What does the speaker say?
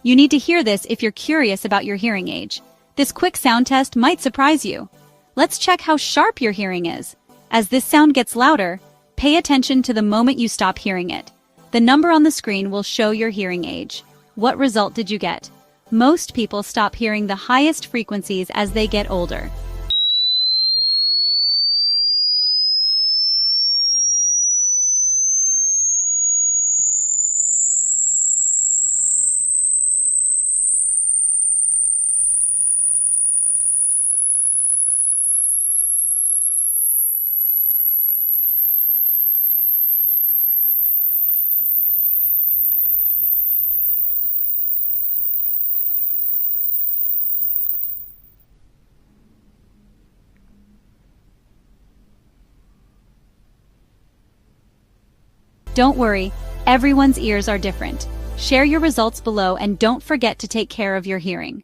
You need to hear this if you're curious about your hearing age. This quick sound test might surprise you. Let's check how sharp your hearing is. As this sound gets louder, pay attention to the moment you stop hearing it. The number on the screen will show your hearing age. What result did you get? Most people stop hearing the highest frequencies as they get older. Don't worry, everyone's ears are different. Share your results below and don't forget to take care of your hearing.